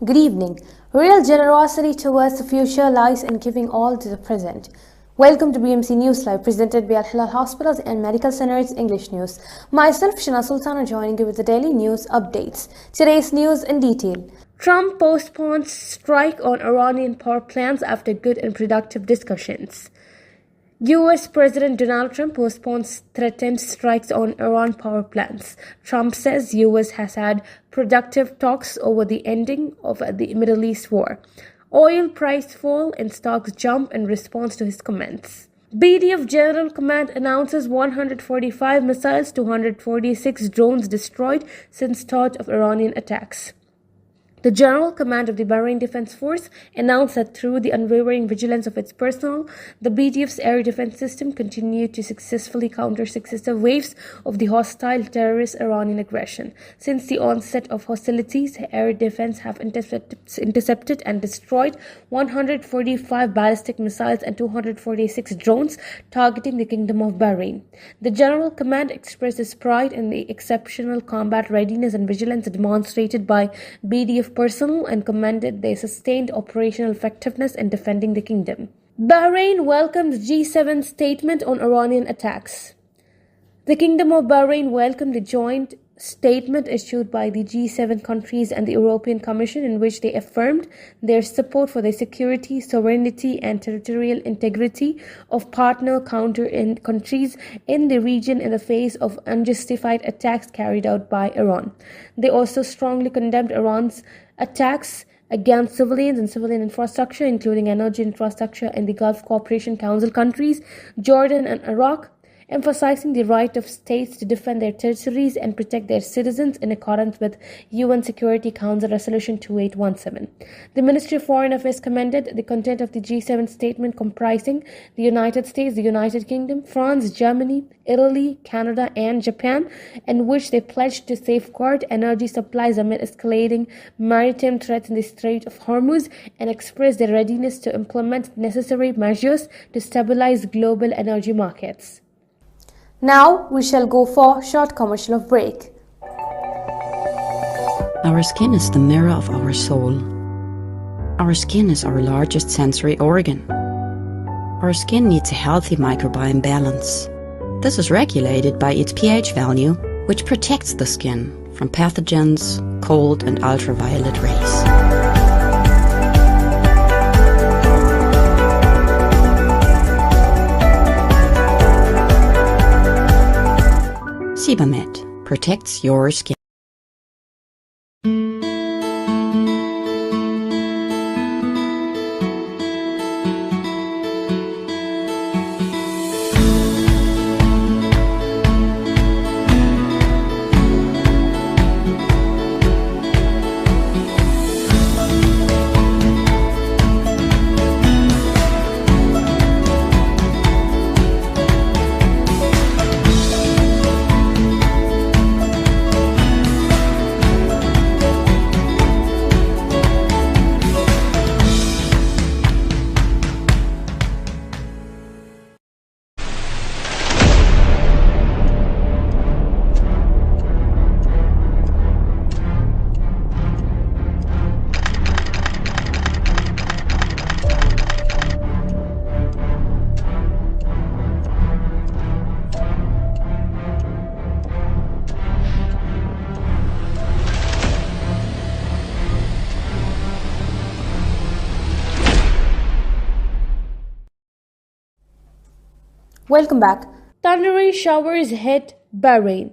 Good evening. Real generosity towards the future lies in giving all to the present. Welcome to BMC News Live, presented by Al Hilal Hospitals and Medical Centers English News. Myself, Shana Sultana, joining you with the daily news updates. Today's news in detail. Trump postpones strike on Iranian power plants after good and productive discussions. U.S. President Donald Trump postpones threatened strikes on Iran power plants. Trump says U.S. has had productive talks over the ending of the Middle East war. Oil price fall and stocks jump in response to his comments. BDF General Command announces 145 missiles, 246 drones destroyed since start of Iranian attacks. The General Command of the Bahrain Defense Force announced that through the unwavering vigilance of its personnel, the BDF's air defense system continued to successfully counter successive waves of the hostile terrorist Iranian aggression. Since the onset of hostilities, air defense have intercepted and destroyed 145 ballistic missiles and 246 drones targeting the Kingdom of Bahrain. The General Command expresses pride in the exceptional combat readiness and vigilance demonstrated by BDF personnel and commended their sustained operational effectiveness in defending the kingdom. Bahrain welcomes G7 statement on Iranian attacks. The Kingdom of Bahrain welcomed the joint statement issued by the G7 countries and the European Commission in which they affirmed their support for the security, sovereignty and territorial integrity of partner countries in the region in the face of unjustified attacks carried out by Iran. They also strongly condemned Iran's attacks against civilians and civilian infrastructure, including energy infrastructure in the Gulf Cooperation Council countries, Jordan and Iraq, emphasizing the right of states to defend their territories and protect their citizens in accordance with UN Security Council Resolution 2817. The Ministry of Foreign Affairs commended the content of the G7 statement comprising the United States, the United Kingdom, France, Germany, Italy, Canada, and Japan, in which they pledged to safeguard energy supplies amid escalating maritime threats in the Strait of Hormuz and expressed their readiness to implement necessary measures to stabilize global energy markets. Now we shall go for a short commercial of break. Our skin is the mirror of our soul. Our skin is our largest sensory organ. Our skin needs a healthy microbiome balance. This is regulated by its pH value, which protects the skin from pathogens, cold and ultraviolet rays. Sebamed protects your skin. Welcome back. Thundery showers hit Bahrain.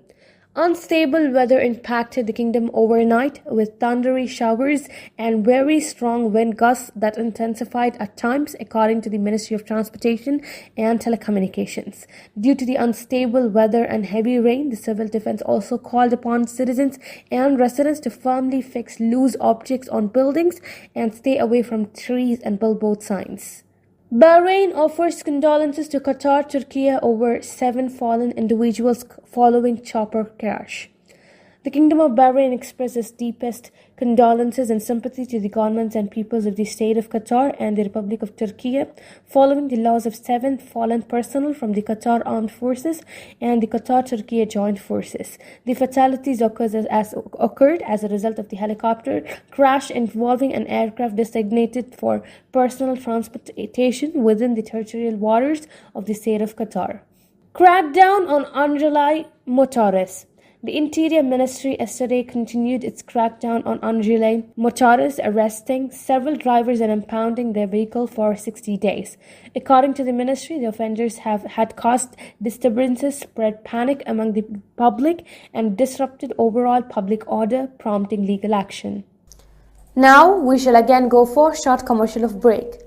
Unstable weather impacted the kingdom overnight with thundery showers and very strong wind gusts that intensified at times, according to the Ministry of Transportation and Telecommunications. Due to the unstable weather and heavy rain, the civil defense also called upon citizens and residents to firmly fix loose objects on buildings and stay away from trees and billboard signs. Bahrain offers condolences to Qatar, Turkey over 7 fallen individuals following chopper crash. The Kingdom of Bahrain expresses its deepest condolences and sympathy to the governments and peoples of the State of Qatar and the Republic of Turkey following the loss of 7 fallen personnel from the Qatar Armed Forces and the Qatar-Turkey Joint Forces. The fatalities occurred as a result of the helicopter crash involving an aircraft designated for personal transportation within the territorial waters of the State of Qatar. Crackdown on Anjali Motoris. The Interior Ministry yesterday continued its crackdown on Anjali Motoris, arresting several drivers and impounding their vehicle for 60 days. According to the ministry, the offenders had caused disturbances, spread panic among the public, and disrupted overall public order, prompting legal action. Now we shall again go for a short commercial of break.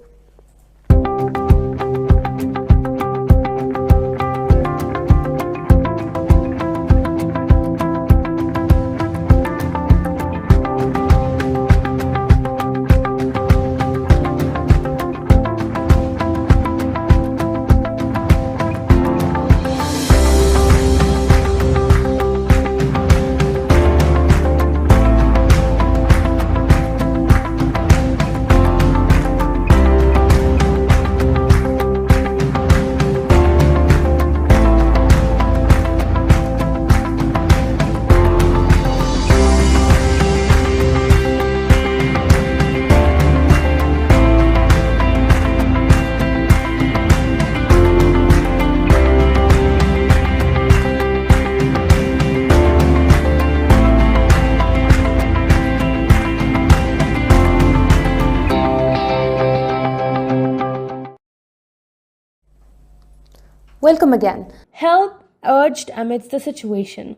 Welcome again. Help urged amidst the situation.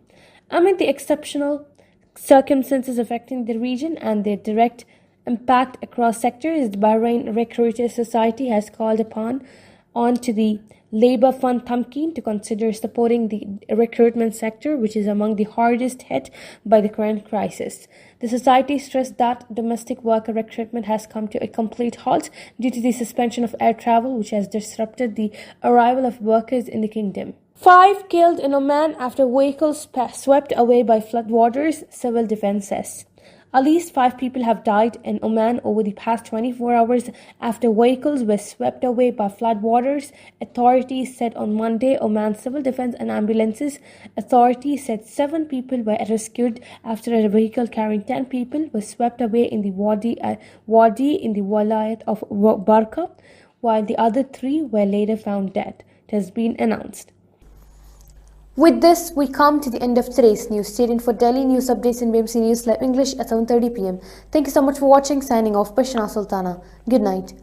Amid the exceptional circumstances affecting the region and their direct impact across sectors, the Bahrain Recruiters Society has called on to the Labour Fund Tamkeen to consider supporting the recruitment sector, which is among the hardest hit by the current crisis. The society stressed that domestic worker recruitment has come to a complete halt due to the suspension of air travel, which has disrupted the arrival of workers in the kingdom. 5 killed in Oman after vehicles swept away by floodwaters, civil defense says. At least 5 people have died in Oman over the past 24 hours after vehicles were swept away by floodwaters, authorities said on Monday. Oman Civil Defense and Ambulances Authority said 7 people were rescued after a vehicle carrying 10 people was swept away in the Wadi in the Walayat of Barqa, while the other 3 were later found dead. It has been announced. With this, we come to the end of today's news. Stay tuned for daily news updates in BMC News Live English at 7:30 p.m. Thank you so much for watching. Signing off, Bashana Sultana. Good night.